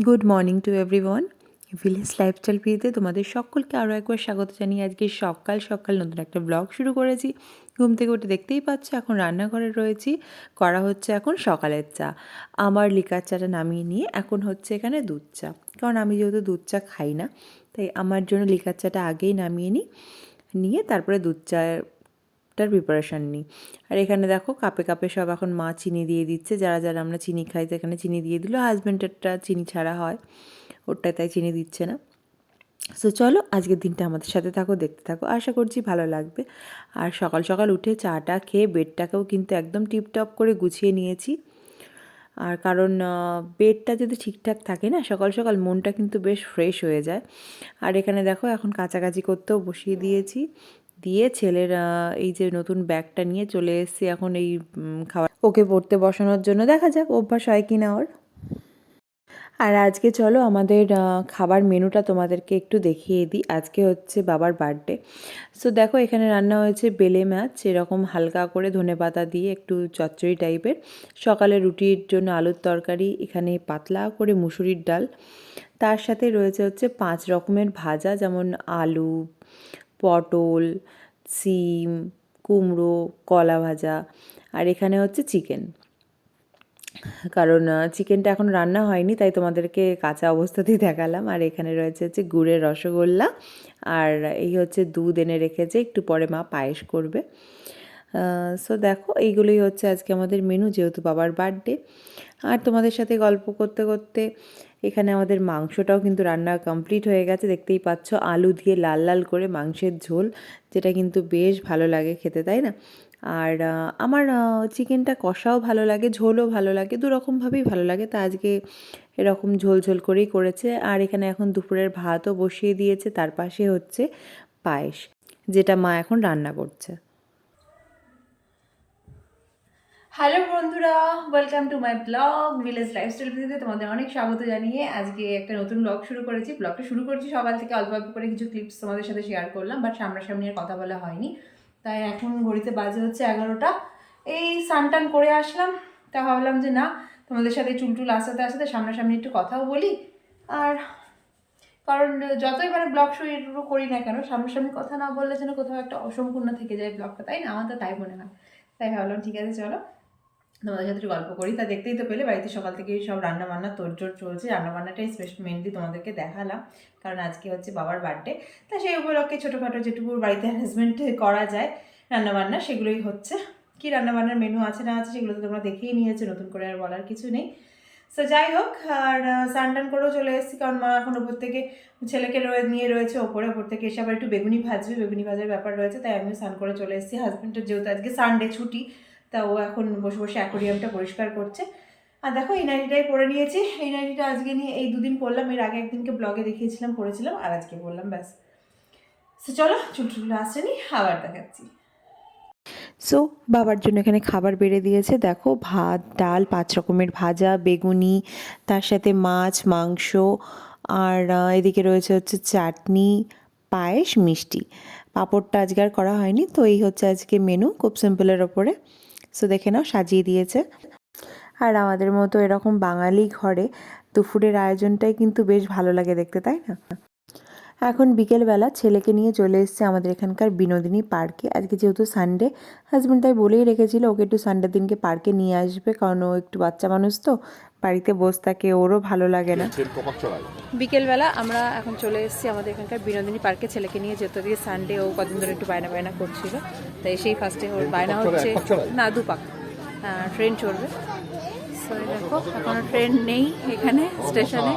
Good morning to everyone. Village lifestyle ভিডিওতে তোমাদের সকলকে আরও একবার স্বাগত জানিয়ে আজকে সকাল সকাল নতুন একটা ব্লগ শুরু করেছি। ঘুম থেকে উঠে দেখতেই পাচ্ছ এখন রান্নাঘরে রয়েছি, করা হচ্ছে এখন সকালের চা। আমার লিকার চাটা নামিয়ে নিয়ে এখন হচ্ছে এখানে দুধ চা, কারণ আমি যেহেতু দুধ চা খাই না তাই আমার জন্য লিকার চাটা আগেই নামিয়ে নিয়ে তারপরে দুধ চাটার প্রিপারেশান নিই। আর এখানে দেখো কাপে কাপে সব এখন মা চিনি দিয়ে দিচ্ছে, যারা যারা আমরা চিনি খাই সেখানে চিনি দিয়ে দিল। হাজব্যান্ডেরটা চিনি ছাড়া হয়, ওরটায় তাই চিনি দিচ্ছে না। সো চলো আজকের দিনটা আমাদের সাথে থাকো, দেখতে থাকো, আশা করছি ভালো লাগবে। আর সকাল সকাল উঠে চাটা খেয়ে বেডটাকেও কিন্তু একদম টিপটপ করে গুছিয়ে নিয়েছি। আর কারণ বেডটা যদি ঠিকঠাক থাকে না, সকাল সকাল মনটা কিন্তু বেশ ফ্রেশ হয়ে যায়। আর এখানে দেখো এখন কাচাকাচি করতেও বসিয়ে দিয়েছি, দিয়ে ছেলের এই যে নতুন ব্যাগটা নিয়ে চলে এসেছি এখন এই খাবার ওকে পড়তে বসানোর জন্য। দেখা যাক অভ্যাস হয় কি না ওর। আর আজকে চলো আমাদের খাবার মেনুটা তোমাদেরকে একটু দেখিয়ে দিই। আজকে হচ্ছে বাবার বার্থডে। সো দেখো এখানে রান্না হয়েছে বেলে মাছ, এরকম হালকা করে ধনেপাতা দিয়ে একটু চচ্চড়ি টাইপের। সকালে রুটির জন্য আলুর তরকারি, এখানে পাতলা করে মুসুরির ডাল, তার সাথে রয়েছে হচ্ছে 5 রকমের ভাজা, যেমন আলু, পটল, সিম, কুমড়ো, কলা ভাজা। আর এখানে হচ্ছে চিকেন, কারণ চিকেনটা এখন রান্না হয়নি তাই তোমাদেরকে কাঁচা অবস্থাতেই দেখালাম। আর এখানে রয়েছে হচ্ছে গুড়ের রসগোল্লা, আর এই হচ্ছে দুধ এনে রেখেছে, একটু পরে মা পায়েস করবে। সো দেখো এইগুলোই হচ্ছে আজকে আমাদের মেনু, যেহেতু বাবার বার্থডে। আর তোমাদের সাথে গল্প করতে করতে এখানে আমাদের মাংসটাও কিন্তু রান্না কমপ্লিট হয়ে গেছে, দেখতেই পাচ্ছ আলু দিয়ে লাল লাল করে মাংসের ঝোল, যেটা কিন্তু বেশ ভালো লাগে খেতে, তাই না? আর আমার চিকেনটা কষাও ভালো লাগে, ঝোলও ভালো লাগে, দুরকমভাবেই ভালো লাগে। তা আজকে এরকম ঝোল ঝোল করেই করেছে। আর এখানে এখন দুপুরের ভাতও বসিয়ে দিয়েছে, তার পাশে হচ্ছে পায়েস, যেটা মা এখন রান্না করছে। হ্যালো বন্ধুরা, welcome to my blog village lifestyle ভিডিওতে তোমাদের অনেক স্বাগত জানিয়ে আজকে একটা নতুন ব্লগ শুরু করেছি। ব্লগটা শুরু করছি সকাল থেকে, অল্প অল্প করে কিছু ক্লিপস তোমাদের সাথে শেয়ার করলাম, বাট সামনাসামনি আর কথা বলা হয়নি। তাই এখন ঘড়িতে বাজে হচ্ছে 11টা। এই স্নান করে আসলাম, তা ভাবলাম যে না, তোমাদের সাথে চুলটুল আসাতে আসাতে সামনাসামনি একটু কথাও বলি। আর কারণ যতই মানে ব্লগ শুরু করি না কেন, সামনাসামনি কথা না বললে যেন কোথাও একটা অসম্পূর্ণ থেকে যায় ব্লগটা, তাই না? আমার তো তাই মনে হয়। তাই ভাবলাম ঠিক আছে চলো তোমাদের সাথে একটু গল্প করি। তা দেখতেই তো পেলে বাড়িতে সকাল থেকে সব রান্নাবান্না তোড়জোড় চলছে। রান্নাবান্নাটাই মেনলি তোমাদেরকে দেখালাম, কারণ আজকে হচ্ছে বাবার বার্থডে। তা সেই উপলক্ষে ছোটোখাটো যেটুকু বাড়িতে অ্যারেঞ্জমেন্ট করা যায় রান্নাবান্না, সেগুলোই হচ্ছে। কী রান্নাবান্নার মেনু আছে না আছে সেগুলো তো তোমরা দেখেই নিয়েছো, নতুন করে আর বলার কিছু নেই। সো যাই হোক, আর স্নান টান করেও চলে এসেছি, কারণ মা এখন ওপর থেকে ছেলেকে নিয়ে রয়েছে ওপর থেকে এসে আবার একটু বেগুনি ভাজবে, বেগুনি ভাজার ব্যাপার রয়েছে, তাই আমিও স্নান করে চলে এসেছি। হাজব্যান্ডের যেহেতু আজকে সানডে ছুটি, তা ও এখন বসে বসে অ্যাকোরিয়ামটা পরিষ্কার করছে। আর দেখো এই নাইটিটাই পরে নিয়েছি। এই নাইটিটা আজকে নিয়ে এই দুদিন পরলাম, এর আগে একদিনকে ব্লগে দেখিয়েছিলাম পরেছিলাম, আর আজকে বললাম ব্যাস। সো চলো চুলটুল আসছে নি, আবার দেখাচ্ছি। সো বাবার জন্য এখানে খাবার বেড়ে দিয়েছে, দেখো ভাত, ডাল, 5 রকমের ভাজা, বেগুনি, তার সাথে মাছ, মাংস, আর এদিকে রয়েছে হচ্ছে চাটনি, পায়েস, মিষ্টি। পাঁপড়টা আজকে আর করা হয়নি। তো এই হচ্ছে আজকে মেনু, খুব সিম্পলের ওপরে। সো দেখে নাও সাজিয়ে দিয়েছে। আর আমাদের মতো এরকম বাঙালি ঘরে দুপুরের আয়োজনটাই কিন্তু বেশ ভালো লাগে দেখতে, তাই না? এখন বিকেলবেলা ছেলেকে নিয়ে চলে এসেছে আমাদের এখানকার বিনোদিনী পার্কে। আজকে যেহেতু সানডে, হাজব্যান্ড তাই বলেই রেখেছিল ওকে একটু সানডে দিনকে পার্কে নিয়ে আসবে, কারণ ও একটু বাচ্চা মানুষ তো, বাড়িতে বসে থাকে, ওরও ভালো লাগে না। বিকেলবেলা আমরা এখন চলে এসেছি আমাদের এখানকার বিনোদিনী পার্কে ছেলেকে নিয়ে, যেহেতু দিয়ে সানডে ও কদিন ধরে একটু বায়না বায়না করছিল, তাই সেই ফার্স্টে ওর বায়না হচ্ছে না দুপাক ট্রেন চড়বে। সো দেখো এখনো ট্রেন নেই এখানে স্টেশনে,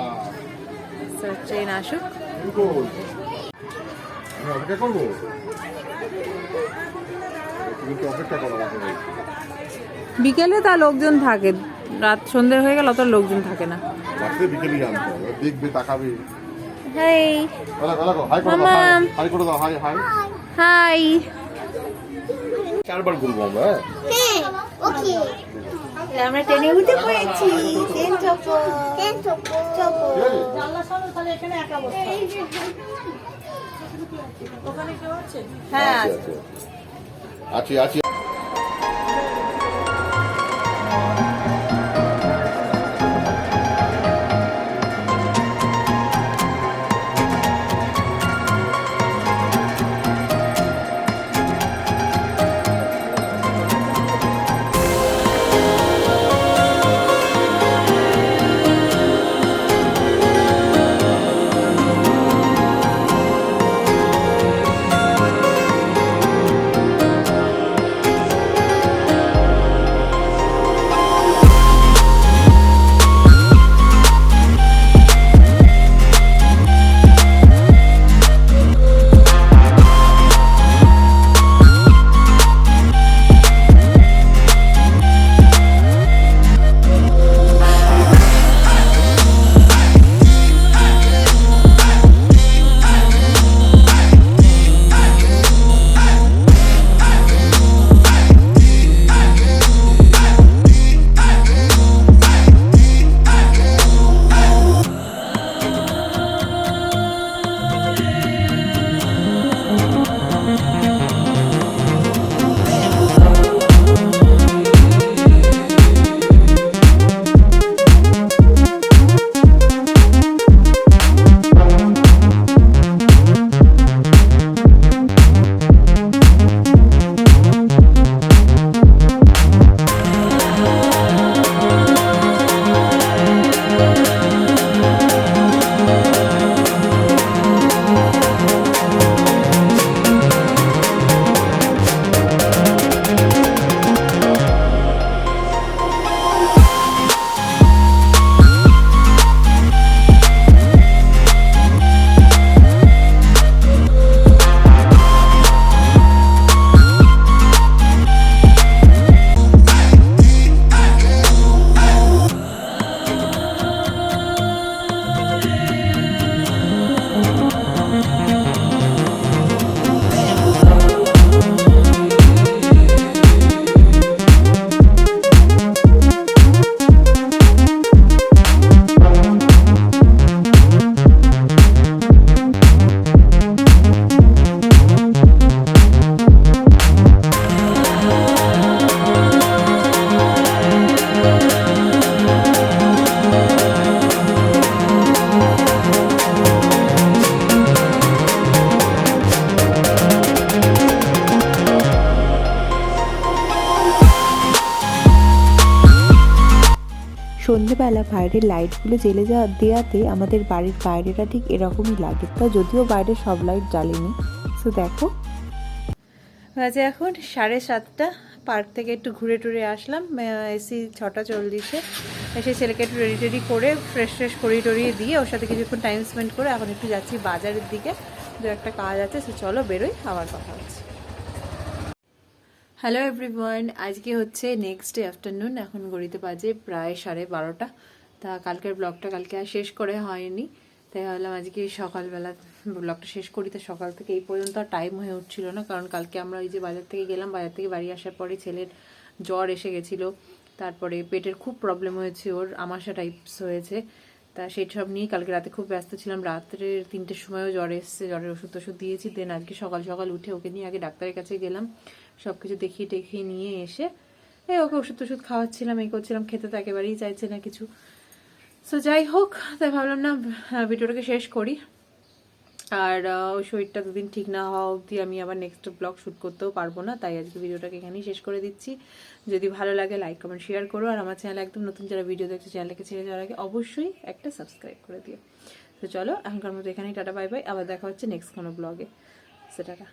সো ট্রেন আসুক। বিকেলে তা লোকজন থাকে, রাত সন্ধ্যে হয়ে গেল অত লোকজন থাকে না। হাই হাই, চারবার ঘুরবো আমরা। ওকে, আমরা ট্রেনে উঠে পড়েছি। ট্রেন চপো, ট্রেন চপো চপো। জানলা সব তাহলে এখানে একা বসে। ওখানে কেউ আছে? হ্যাঁ আছে। আছি। বাইরের লাইটগুলো জ্বেলে দেওয়াতে আমাদের বাড়ির বাইরেটা ঠিক এরকমই লাগে। তা যদিও বাইরে সব লাইট জ্বালেনি। সো দেখো বাজে এখন 7:30। পার্ক থেকে একটু ঘুরে টুরে আসলাম, এসি 6:40-এ। এসে ছেলেকে একটু রেডি টেডি করে ফ্রেশ করিয়ে টরিয়ে দিয়ে ওর সাথে কিছুক্ষণ টাইম স্পেন্ড করে এখন একটু যাচ্ছি বাজারের দিকে। দু একটা কাজ আছে, সো চলো বেরোই, আবার কথা হচ্ছে। হ্যালো এভরিওয়ান, আজকে হচ্ছে নেক্সট ডে আফটারনুন। এখন ঘড়িতে বাজে প্রায় 12:30। তা কালকের ব্লগটা কালকে আর শেষ করে হয়নি, তাই ভাবলাম আজকে সকালবেলা ব্লগটা শেষ করি। তো সকাল থেকে এই পর্যন্ত আর টাইম হয়ে উঠছিল না, কারণ কালকে আমরা ওই যে বাজার থেকে গেলাম, বাজার থেকে বাড়ি আসার পরে ছেলের জ্বর এসে গেছিলো, তারপরে পেটের খুব প্রবলেম হয়েছে, ওর আমাশা টাইপস হয়েছে। তা সেই সব নিয়েই কালকে রাতে খুব ব্যস্ত ছিলাম। রাত্রে 3টের সময়ও জ্বর এসছে, জ্বরের ওষুধ টষুধ দিয়েছি। দেন আজকে সকাল সকাল উঠে ওকে নিয়ে আগে ডাক্তারের কাছে গেলাম, সব কিছু দেখিয়ে টেখিয়ে নিয়ে এসে ওকে ওষুধ টষুধ খাওয়াচ্ছিলাম, এই করছিলাম। খেতে তো একেবারেই চাইছে না কিছু। সো যাই হোক, তাই ভাবলাম না ভিডিওটাকে শেষ করি। আর ওই শরীরটা দুদিন ঠিক না হওয়া অবধি আমি আবার নেক্সট ব্লগ শ্যুট করতেও পারবো না, তাই আজকে ভিডিওটাকে এখানেই শেষ করে দিচ্ছি। যদি ভালো লাগে লাইক কমেন্ট শেয়ার করো, আর আমার চ্যানেল একদম নতুন যারা ভিডিও দেখছে চ্যানেলকে ছেড়ে যাওয়ার আগে অবশ্যই একটা সাবস্ক্রাইব করে দিও। তো চলো এখনকার মতো এখানেই টাটা বাই বাই, আবার দেখা হচ্ছে নেক্সট কোনো ব্লগে। So tata.